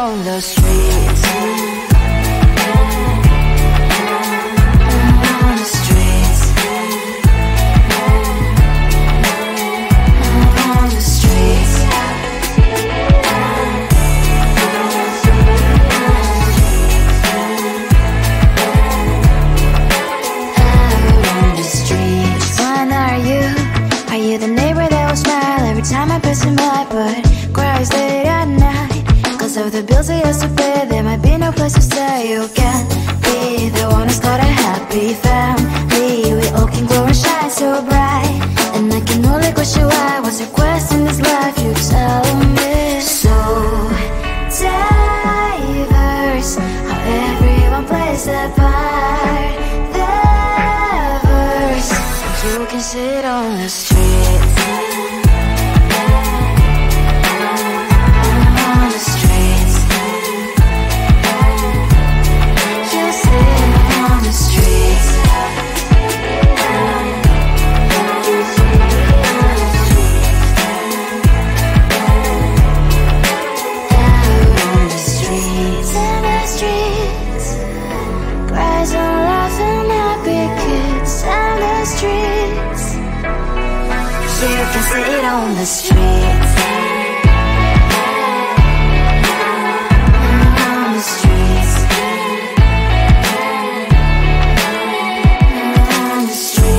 on the streets. Of the bills I used to pay, there might be no place to stay. You can't be the one who's got a happy family. We all can glow and shine so bright, and I can only question why. What's your quest in this life? You tell me. So diverse, how everyone plays their part. Their verse, you can sit on the streets. You can sit on the streets. On the streets. On the streets.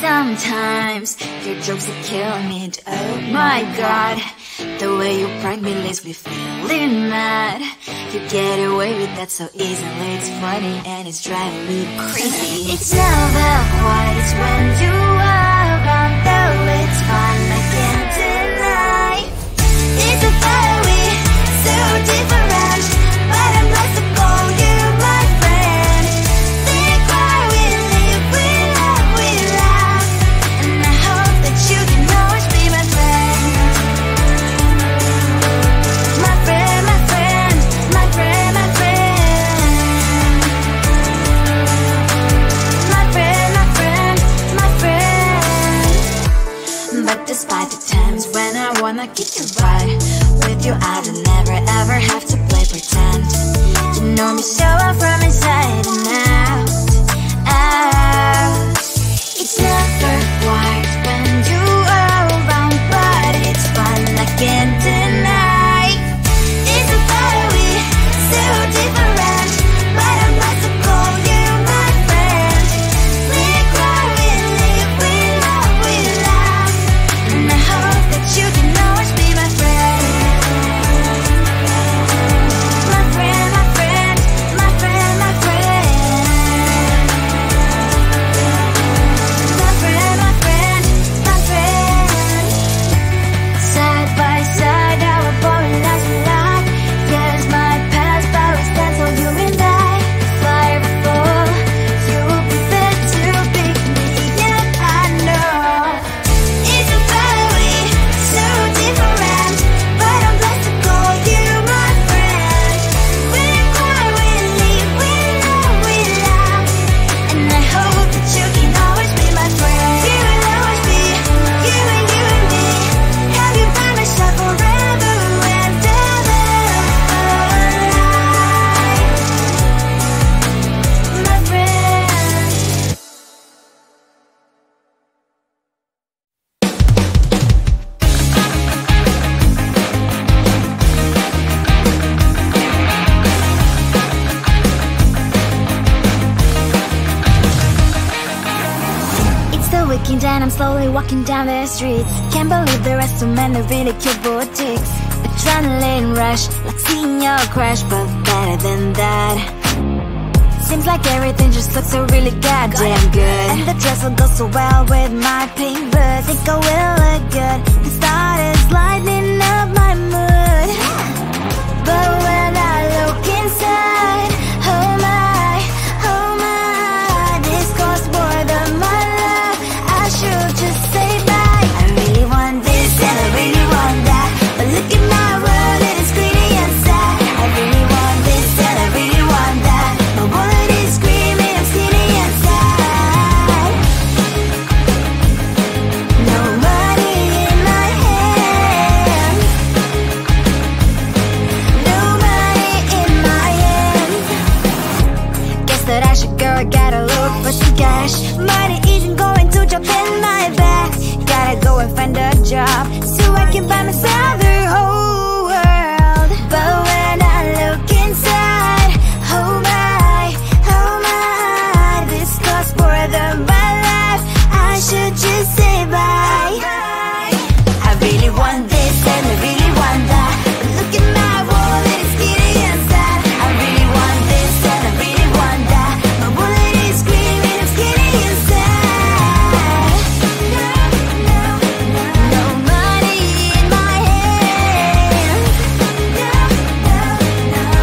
Sometimes your jokes are killing me. Oh my god, the way you prank me leaves me feeling mad. You get away with that so easily. It's funny and it's driving me crazy. It's never quiet, it's when you are around. Though it's fun, I can't deny. It's a very so different, but I'm blessed to call you my friend. We cry, we live, we love, we laugh, and I hope that you can always be my friend. My friend, my friend, my friend, my friend. My friend, my friend, my friend. But despite the times when I wanna get you right, with you I don't never ever have to play pretend. You know me so well from inside and out, out. It's never quiet when you are around, but it's fun, I can't deny. It's a very so different, but I'm glad to call you my friend. We cry, we live, we love, we laugh, and I hope that you can always be my friend. My friend, my friend, my friend, my friend. My friend, my friend, my friend. Side by side, our body lies a lot. Yes, my past, but we stand so you and I. Fire before you will be there to pick me up, I know. It's a very so different, but I'm blessed to call you my friend. We cry, we live, we love, we laugh, and I hope that you can always be my friend. You will always be you and me. Have you by my side forever and ever. My friend. It's the weekend and I'm slowly walking down the streets. Can't believe there are so many really cute boutiques. Adrenaline rush, like seeing your crush, but better than that. Seems like everything just looks so really goddamn good. And the dress will go so well with my pink boots. Think I will look good. The start is lighting up my mood. But when I look inside, oh my, this costs more than my life. I should just say bye. I really want this and I really want that, but look at my world, it is greedy inside. I really want this and I really want that, my wallet is screaming, I'm skinny inside. No money in my hand, no money in my hand. Guess that I should go, I gotta look for some cash. Money isn't going to jump in my bag. Gotta go and find a job so I can buy myself the whole world. But when I look inside, oh my, this costs more than my life. I should just say bye. I really want this and I really want that, but look at my wallet, it's getting inside. I really want this and I really want that, my wallet is screaming, it's getting inside. No money in my hand,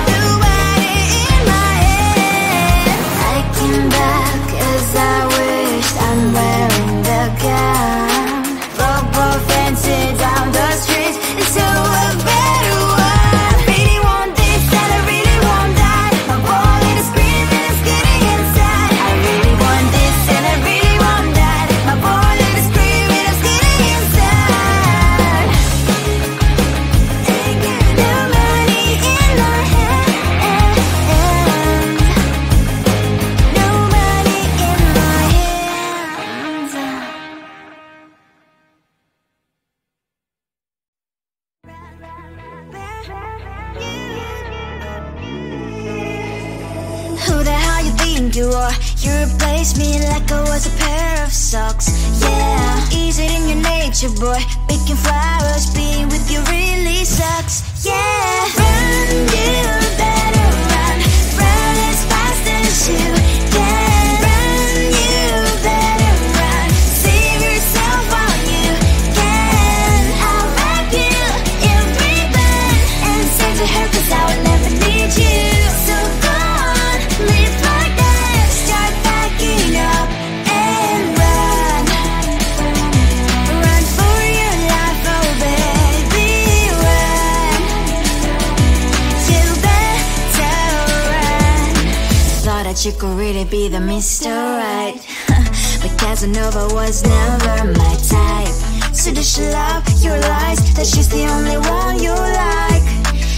no money in my hand. I came back as I wished, I'm wearing the gown. Rubber fencing down the streets, it's so a better one. I really want this and I really want that, my wallet is screaming, it's getting inside. I really want this and I really want that, my wallet is screaming, it's getting inside. No money in my hand, no money in my hands. Who the hell you think you are? You replaced me like I was a pair of socks. Yeah, is it in your nature, boy? Picking flowers, being with you really sucks. Yeah, run, you better run, run as fast as you can. Run, you better run, save yourself while you can. I'll wrap you in ribbon and send to her, 'cause I will never need you. So go on, live like that, start packing up and run. Run for your life, oh baby, run. You better run. Thought that you could really be the Mr. Right, but Casanova was never my type. So does she love your lies, that she's the only one you like?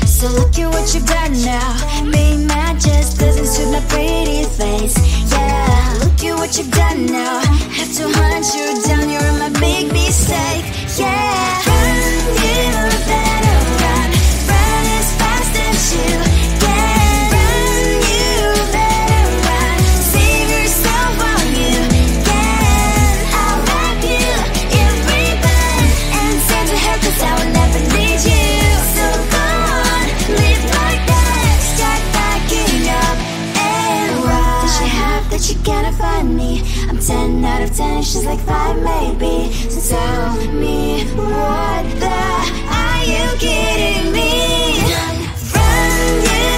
So look at what you've done now. Being mad just doesn't suit my pretty face. Yeah, look at what you've done now. Have to hunt you down, you're my big mistake. Yeah, run, you better run, run as fast as you can. Run, you better run, save yourself while you can. I'll wrap you in ribbon and send to her, 'cause I will never need you. So go on, live like that, start packing up and run. Does she have that you cannot find me? I'm 10 out of 10, she's like 5 maybe. So tell me, what the, are you kidding me? Run, you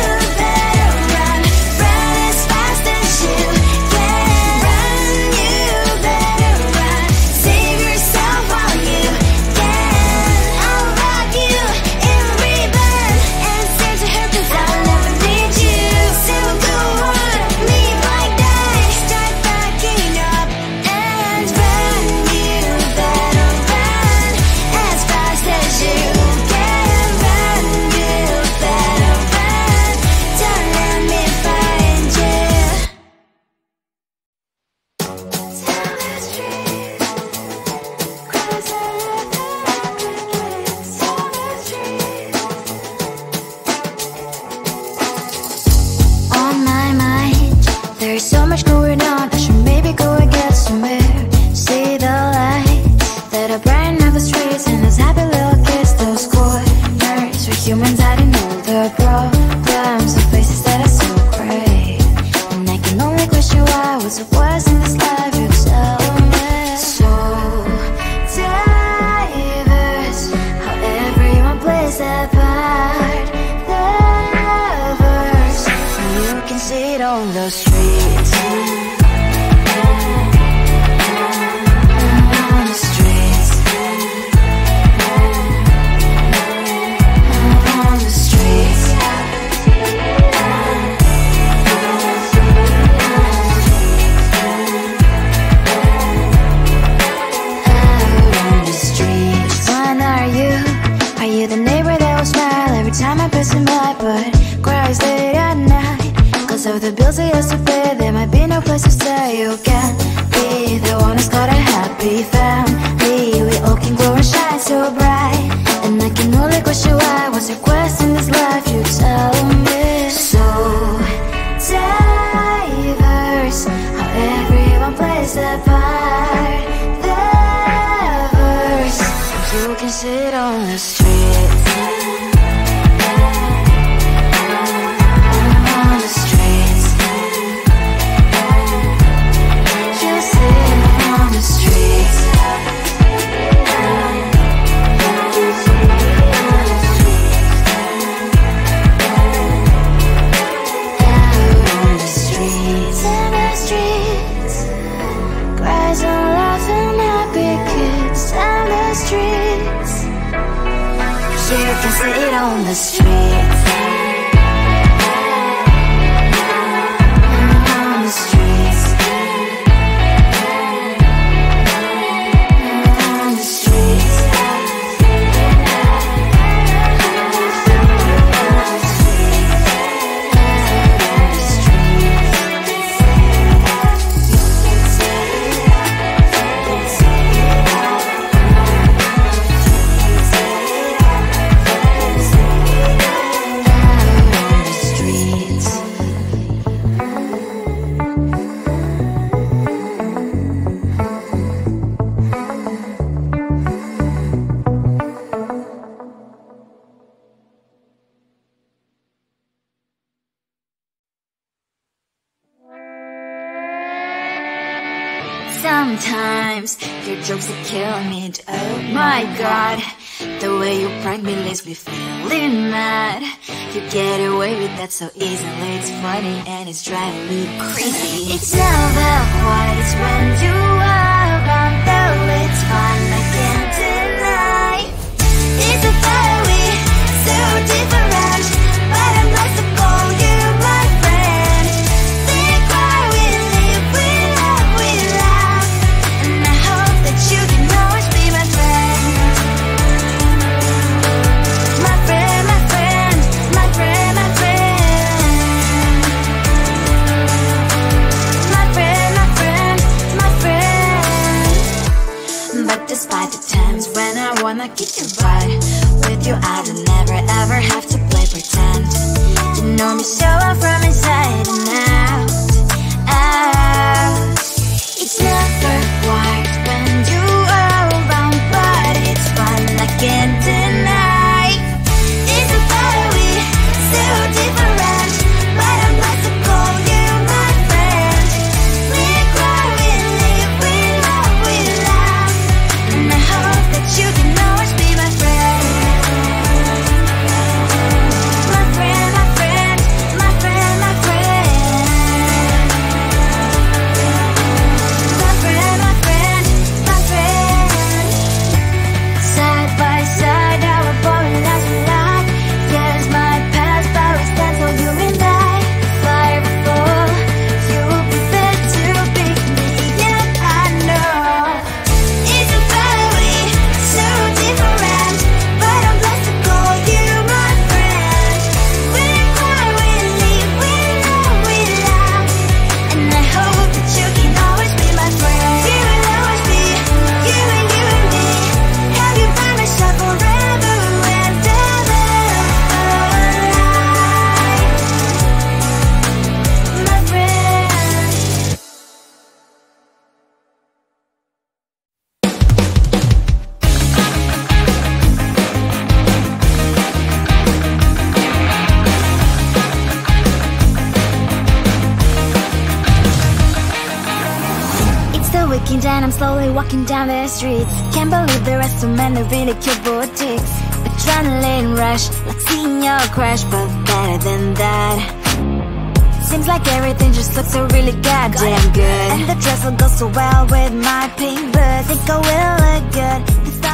better run, run as fast as you can. Run, you better run, save yourself while you can. I'll wrap you in ribbon and send to her, 'cause I will never need you. So go on, live like that, start packing up and run. You better run as fast as you can. Run, you better run, don't let me find you. Tell the truth, 'cause I love the crickets. Tell the truth. On my mind, there's so much going on, I should maybe go and get somewhere. See the lights that are brighten up the streets, and those happy little kids, those corners where humans hiding all the problems, the places that are so great. And I on the streets. On the streets. On the streets. The neighbor that will smile every time I pass him by, but cries late at night. Cause of the bills I used to pay, there might be no place to stay. You can be the one who's got a happy family. We all can glow and shine so bright, and I can only question why. What's your quest in this life? You tell me. So diverse, how everyone plays their part. Their verse, you can sit on the street. Sit on the streets. On the streets. On the streets. Sometimes your jokes that kill me. Oh my god, the way you prank me leaves me feeling mad. You get away with that so easily. It's funny and it's driving me crazy. It's never quite, it's when you are around, though it's fun, I can't deny. It's a very so different, but I'm lost to call you my friend. Think why we live, we love, we laugh, and I hope that you can always be my friend. My friend, my friend, my friend, my friend. My friend, my friend, my friend. But despite the times when I wanna kick your butt, with you I don't never ever have to play pretend. You know me so well from inside and out, out. It's never quite when you are around, but it's fun, I can't deny. It's a very so different, but I'm glad to call you my friend. We cry, we live, we love, we laugh, and I hope that you can always be my friend. My friend, my friend, my friend, my friend. My friend, my friend, my friend. Side by side, our body last we like. Yes, my past, but we stand so you and I. Fire before you prefer to pick me, yet I know it's a very so different, but I'm blessed to call you my friend. We cry, we live, we love, we laugh, and I hope that you can always be my friend. You will always be you and me. Have you by my side forever and ever. My friend. It's the weekend and I'm slowly walking down the streets. Can't believe there are so many really cute boutiques. Adrenaline rush, like seeing your crush, but better than that. seems like everything just looks so really goddamn good. And the dress will go so well with my pink boots. Think I will look good.